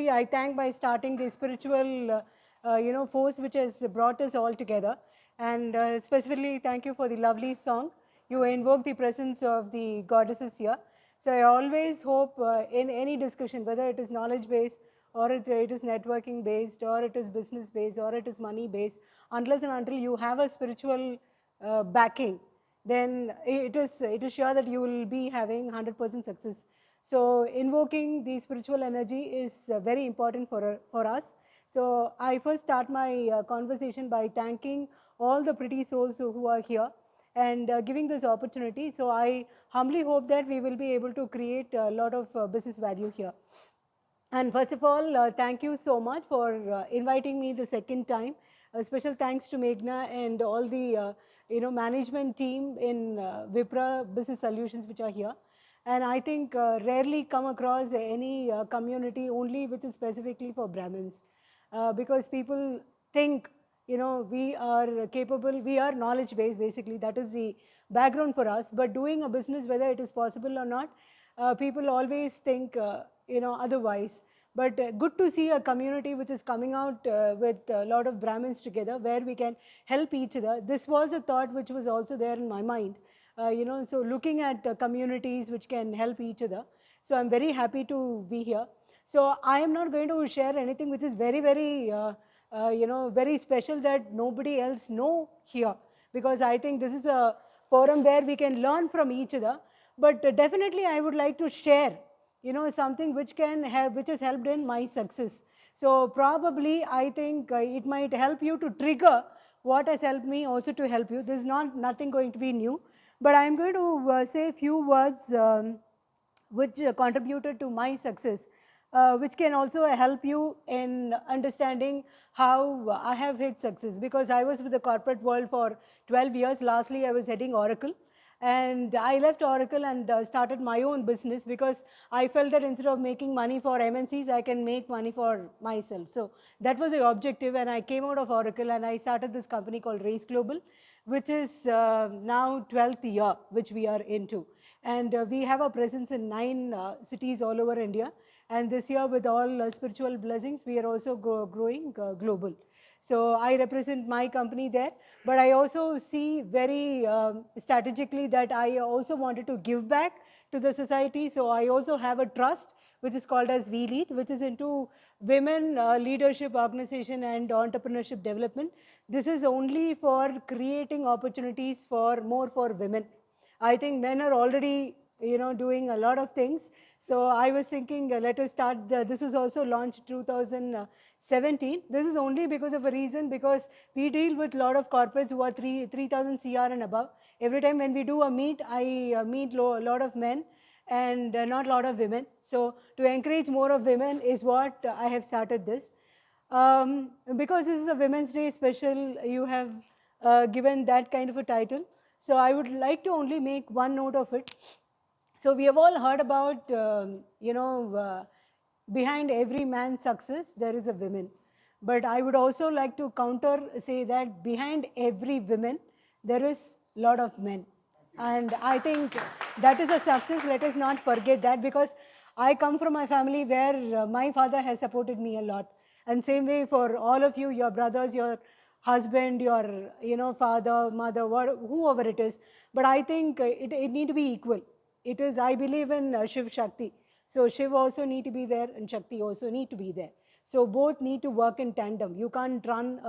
firstly, I thank by starting the spiritual, force which has brought us all together. And specifically, thank you for the lovely song. You invoke the presence of the goddesses here. So I always hope in any discussion, whether it is knowledge-based, or it is networking based, or it is business based, or it is money based, unless and until you have a spiritual backing, then it is sure that you will be having 100% success. So invoking the spiritual energy is very important for us. So I first start my conversation by thanking all the pretty souls who are here and giving this opportunity. So I humbly hope that we will be able to create a lot of business value here. And first of all, thank you so much for inviting me the second time. A special thanks to Meghna and all the management team in Vipra Business Solutions which are here. And I think rarely come across any community only which is specifically for Brahmins, because people think we are capable, we are knowledge based basically, that is the background for us. But doing a business, whether it is possible or not, people always think otherwise. But good to see a community which is coming out with a lot of Brahmins together, where we can help each other. This was a thought which was also there in my mind, so looking at communities which can help each other. So I'm very happy to be here. So I am not going to share anything which is very, very, very special that nobody else know here, because I think this is a forum where we can learn from each other. But definitely I would like to share, something which can have, which has helped in my success. So probably I think it might help you to trigger what has helped me also to help you. This is nothing going to be new, but I'm going to say a few words which contributed to my success, which can also help you in understanding how I have hit success. Because I was with the corporate world for 12 years. Lastly, I was heading Oracle. And I left Oracle and started my own business, because I felt that instead of making money for MNCs, I can make money for myself. So that was the objective, and I came out of Oracle and I started this company called Race Global, which is now 12th year, which we are into. And we have a presence in 9 cities all over India. And this year, with all spiritual blessings, we are also growing global. So I represent my company there, but I also see very strategically that I also wanted to give back to the society. So I also have a trust which is called as We Lead, which is into women leadership, organization and entrepreneurship development. This is only for creating opportunities for more for women. I think men are already doing a lot of things. So I was thinking, let us start. This was also launched 2017. This is only because of a reason, because we deal with a lot of corporates who are 3,000 CR and above. Every time when we do a meet, I meet a lot of men and not a lot of women. So to encourage more of women is what I have started this. Because this is a Women's Day special, you have given that kind of a title. So I would like to only make one note of it. So we have all heard about, behind every man's success, there is a woman. But I would also like to say that behind every woman, there is a lot of men. And I think that is a success. Let us not forget that, because I come from a family where my father has supported me a lot. And same way for all of you, your brothers, your husband, your father, mother, whoever it is. But I think it need to be equal. It is, I believe in Shiv Shakti. So Shiv also need to be there and Shakti also need to be there. So both need to work in tandem. You can't run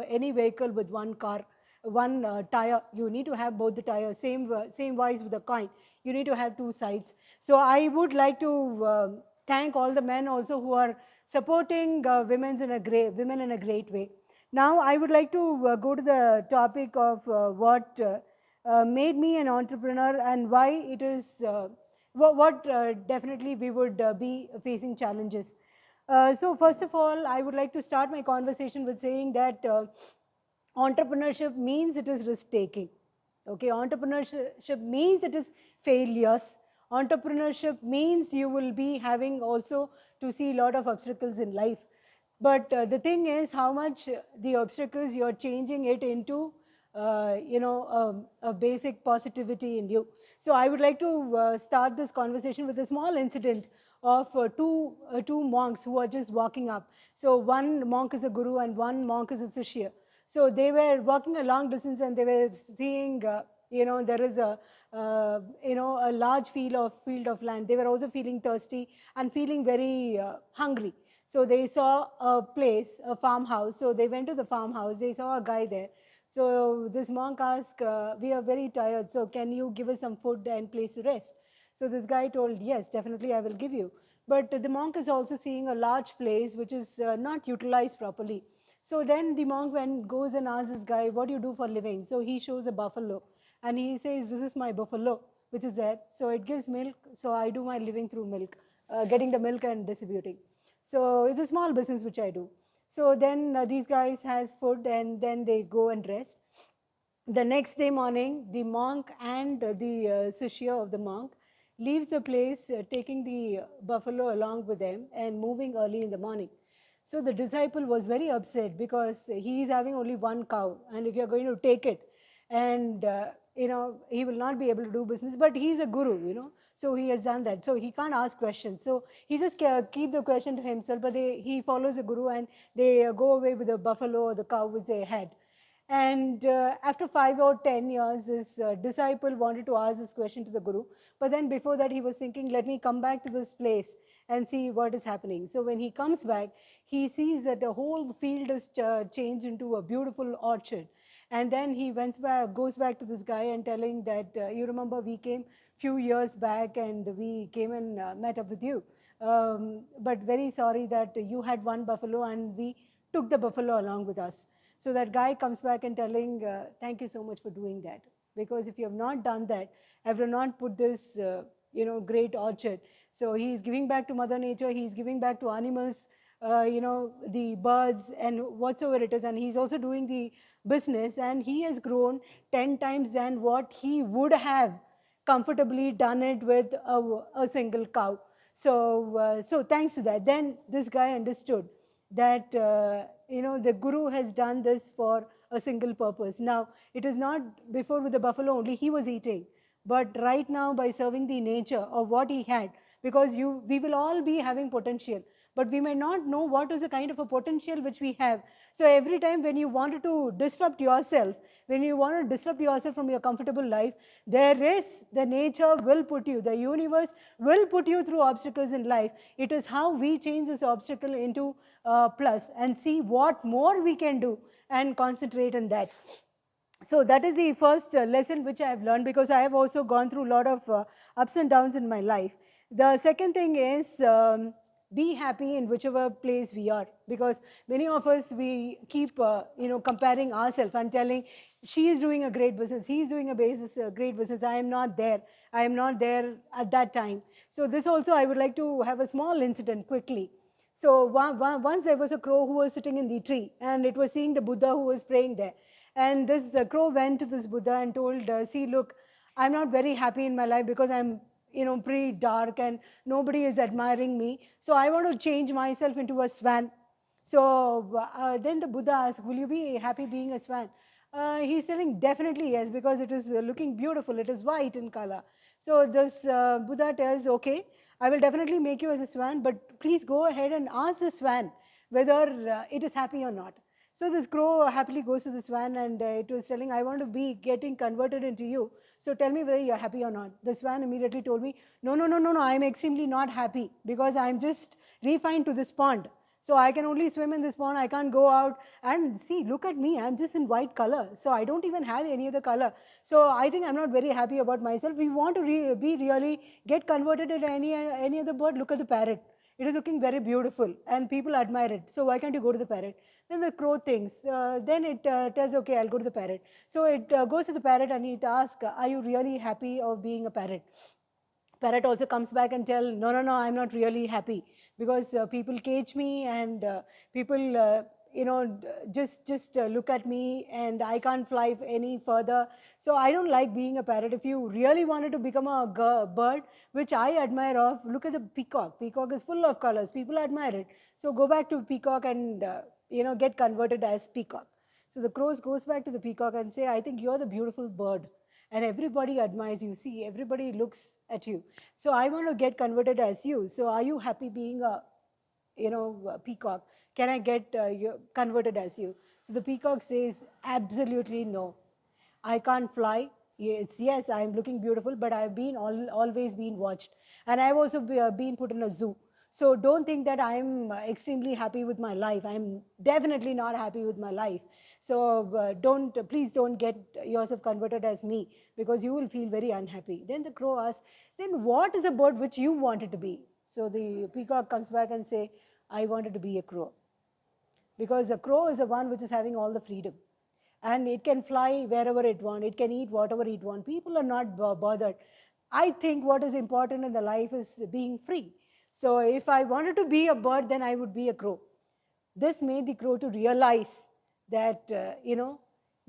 any vehicle with one car, one tire. You need to have both the tires. Same wise with the coin. You need to have two sides. So I would like to thank all the men also who are supporting women in a great way. Now I would like to go to the topic of what made me an entrepreneur and why it is, what definitely we would be facing challenges. So first of all, I would like to start my conversation with saying that entrepreneurship means it is risk-taking. Okay, entrepreneurship means it is failures. Entrepreneurship means you will be having also to see a lot of obstacles in life. But the thing is how much the obstacles you're changing it into a basic positivity in you. So I would like to start this conversation with a small incident of two monks who are just walking up. So one monk is a guru and one monk is a shishya. So they were walking a long distance and they were seeing, there is a large field of land. They were also feeling thirsty and feeling very hungry. So they saw a place, a farmhouse. So they went to the farmhouse. They saw a guy there. So this monk asked, we are very tired, so can you give us some food and place to rest? So this guy told, yes, definitely I will give you. But the monk is also seeing a large place which is not utilized properly. So then the monk goes and asks this guy, what do you do for living? So he shows a buffalo and he says, this is my buffalo, which is there. So it gives milk, so I do my living through milk, getting the milk and distributing. So it's a small business which I do. So then these guys has food and then they go and rest. The next day morning, the monk and the shishya of the monk leaves the place, taking the buffalo along with them and moving early in the morning. So the disciple was very upset because he is having only one cow, and if you are going to take it, and he will not be able to do business. But he is a guru, so he has done that. So he can't ask questions. So he just keep the question to himself. But he follows the guru, and they go away with the buffalo or the cow which they had. And after 5 or 10 years, his disciple wanted to ask this question to the guru. But then before that, he was thinking, let me come back to this place and see what is happening. So when he comes back, he sees that the whole field is changed into a beautiful orchard. And then he goes back to this guy and telling that, you remember we came few years back and we came and met up with you. But very sorry that you had one buffalo and we took the buffalo along with us. So that guy comes back and telling, thank you so much for doing that. Because if you have not done that, I will not put this, great orchard. So he is giving back to Mother Nature, he is giving back to animals, the birds and whatsoever it is. And he's also doing the business, and he has grown 10 times than what he would have comfortably done it with a single cow. So thanks to that, then this guy understood that the guru has done this for a single purpose. Now it is not before with the buffalo only he was eating, but right now by serving the nature of what he had, because we will all be having potential, but we may not know what is the kind of a potential which we have. So every time when you wanted to disrupt yourself, when you want to disrupt yourself from your comfortable life, the nature will put you, the universe will put you through obstacles in life. It is how we change this obstacle into plus and see what more we can do and concentrate on that. So that is the first lesson which I have learned, because I have also gone through a lot of ups and downs in my life. The second thing is, be happy in whichever place we are, because many of us, we keep comparing ourselves and telling, she is doing a great business, he is doing a great business, I am not there at that time. So this also I would like to have a small incident quickly. So once there was a crow who was sitting in the tree, and it was seeing the Buddha who was praying there. And this crow went to this Buddha and told, see, look, I'm not very happy in my life because I'm pretty dark and nobody is admiring me. So I want to change myself into a swan. So then the Buddha asked, will you be happy being a swan? He's telling, definitely yes, because it is looking beautiful. It is white in color. So this Buddha tells, okay, I will definitely make you as a swan, but please go ahead and ask the swan whether it is happy or not. So this crow happily goes to the swan, and it was telling, I want to be getting converted into you. So tell me whether you're happy or not. The swan immediately told me, no, I'm extremely not happy because I'm just refined to this pond. So I can only swim in this pond, I can't go out. And see, look at me, I'm just in white color. So I don't even have any other color. So I think I'm not very happy about myself. We want to get converted into any other bird. Look at the parrot. It is looking very beautiful and people admire it. So why can't you go to the parrot? Then the crow thinks, then it tells, okay, I'll go to the parrot. So it goes to the parrot and it asks, are you really happy of being a parrot? Parrot also comes back and tell, no, I'm not really happy because people cage me and people, just look at me and I can't fly any further. So I don't like being a parrot. If you really wanted to become a bird, which I admire of, look at the peacock. Peacock is full of colors. People admire it. So go back to peacock and, get converted as peacock. So the crows goes back to the peacock and say, I think you're the beautiful bird. and everybody admires you. See, everybody looks at you. So I want to get converted as you. So are you happy being a, peacock? Can I get converted as you? So the peacock says, absolutely no. I can't fly. Yes, I'm looking beautiful, but I've been always been watched, and I've also been put in a zoo. So don't think that I'm extremely happy with my life. I'm definitely not happy with my life. So please don't get yourself converted as me, because you will feel very unhappy. Then the crow asks, then what is a bird which you wanted to be? So the peacock comes back and say, I wanted to be a crow, because a crow is the one which is having all the freedom, and it can fly wherever it wants, it can eat whatever it wants. People are not bothered. I think what is important in the life is being free. So if I wanted to be a bird, then I would be a crow. This made the crow to realize that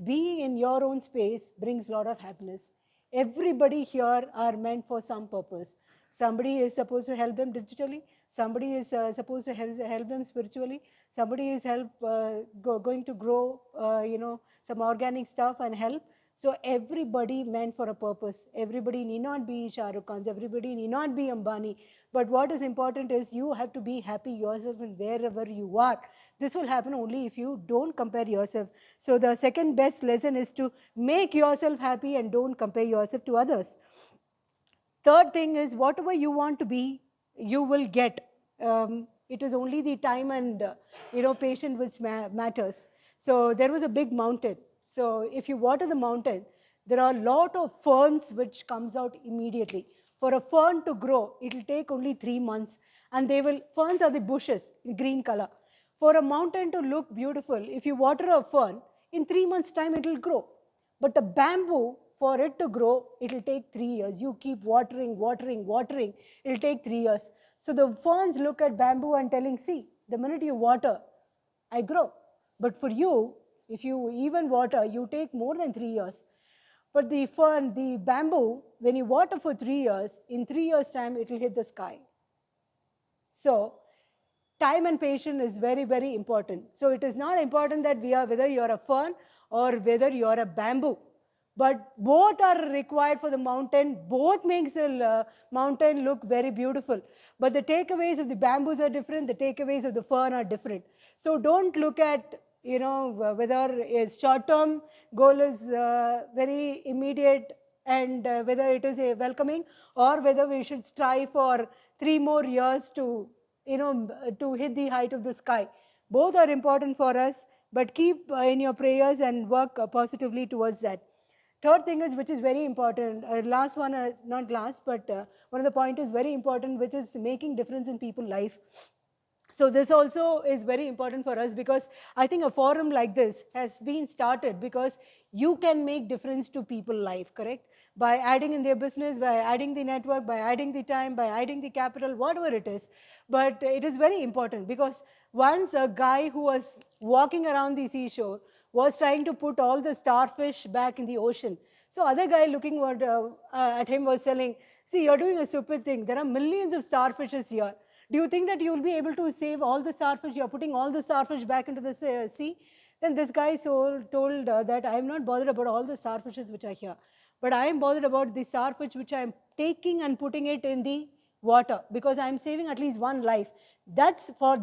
being in your own space brings a lot of happiness. Everybody here are meant for some purpose. Somebody is supposed to help them digitally, somebody is supposed to help them spiritually, somebody is going to grow some organic stuff and help. So everybody meant for a purpose. Everybody need not be Shah Rukh Khan, everybody need not be Ambani, but what is important is you have to be happy yourself in wherever you are. This will happen only if you don't compare yourself. So the second best lesson is to make yourself happy and don't compare yourself to others. Third thing is, whatever you want to be, you will get. It is only the time and patience which matters. So there was a big mountain. So if you water the mountain, there are a lot of ferns which comes out immediately. For a fern to grow, it will take only 3 months, and ferns are the bushes in green color. For a mountain to look beautiful, if you water a fern, in 3 months time it will grow. But a bamboo, for it to grow, it will take 3 years. You keep watering, watering, watering, it will take 3 years. So the ferns look at bamboo and telling, see, the minute you water, I grow. But for you, if you even water, you take more than 3 years. But the fern, the bamboo, when you water for 3 years, in 3 years' time, it will hit the sky. So time and patience is very, very important. So it is not important that whether you're a fern or whether you're a bamboo, but both are required for the mountain. Both makes the mountain look very beautiful. But the takeaways of the bamboos are different, the takeaways of the fern are different. So don't look at whether it's short-term goal is very immediate, and whether it is a welcoming, or whether we should strive for 3 more years to to hit the height of the sky. Both are important for us, but keep in your prayers and work positively towards that. Third thing is, which is very important, last one, not last, but one of the point is very important, which is making difference in people's life. So this also is very important for us, because I think a forum like this has been started because you can make difference to people's life, correct? By adding in their business, by adding the network, by adding the time, by adding the capital, whatever it is. But it is very important, because once a guy who was walking around the seashore was trying to put all the starfish back in the ocean. So other guy looking at him was telling, see, you're doing a stupid thing. There are millions of starfishes here. Do you think that you will be able to save all the starfish? You're putting all the starfish back into the sea. Then this guy told that I am not bothered about all the starfishes which are here, but I am bothered about the starfish which I am taking and putting it in the water, because I am saving at least one life. That's for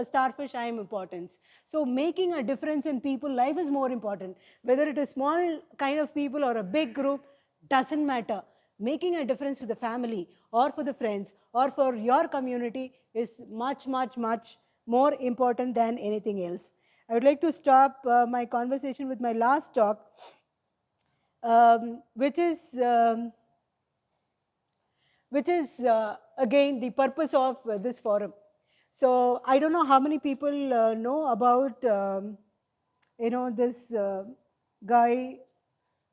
starfish I am important. So making a difference in people's life is more important. Whether it is small kind of people or a big group, doesn't matter. Making a difference to the family or for the friends or for your community is much, much, much more important than anything else. I would like to stop my conversation with my last talk, which is again the purpose of this forum. So I don't know how many people know about this guy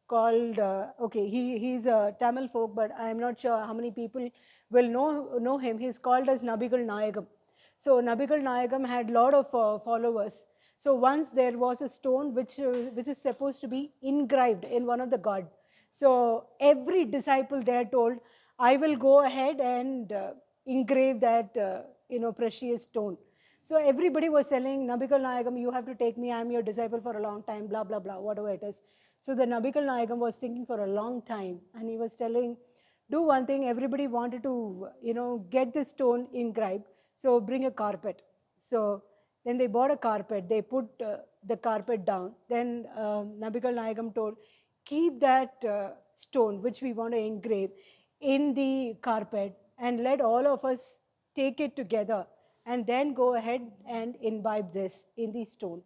called, okay, he's a Tamil folk, but I am not sure how many people will know him. He's called as Nabigal Nayagam. So Nabigal Nayagam had a lot of followers. So once there was a stone which is supposed to be engraved in one of the god. So every disciple there told, I will go ahead and engrave that precious stone. So everybody was telling, Nabigal Nayagam, you have to take me, I am your disciple for a long time, blah, blah, blah, whatever it is. So the Nabikal Nayagam was thinking for a long time, and he was telling, do one thing. Everybody wanted to, get the stone engraved. So bring a carpet. So then they bought a carpet. They put the carpet down. Then Nabikal Nayagam told, keep that stone which we want to engrave in the carpet, and let all of us take it together, and then go ahead and imbibe this in the stone.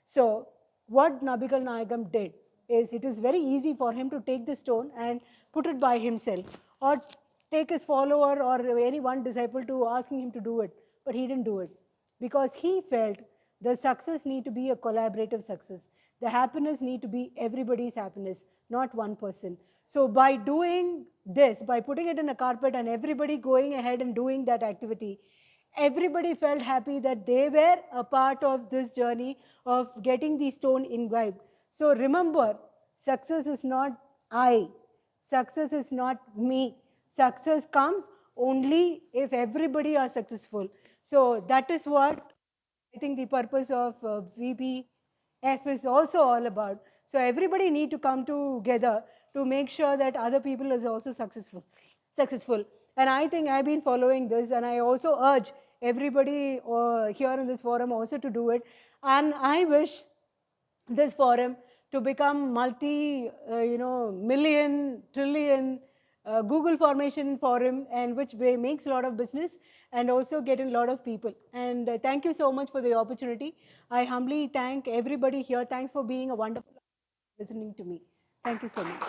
So what Nabikal Nayagam did is, it is very easy for him to take the stone and put it by himself, or take his follower or any one disciple to asking him to do it, but he didn't do it, because he felt the success need to be a collaborative success. The happiness need to be everybody's happiness, not one person. So by doing this, by putting it in a carpet and everybody going ahead and doing that activity, everybody felt happy that they were a part of this journey of getting the stone imbibed. So remember, success is not I, success is not me. Success comes only if everybody are successful. So that is what I think the purpose of VBF is also all about. So everybody need to come together to make sure that other people is also successful. And I think I've been following this, and I also urge everybody here in this forum also to do it. And I wish this forum to become million, trillion Google formation forum, and which makes a lot of business and also getting a lot of people. And thank you so much for the opportunity. I humbly thank everybody here. Thanks for being a wonderful listening to me. Thank you so much.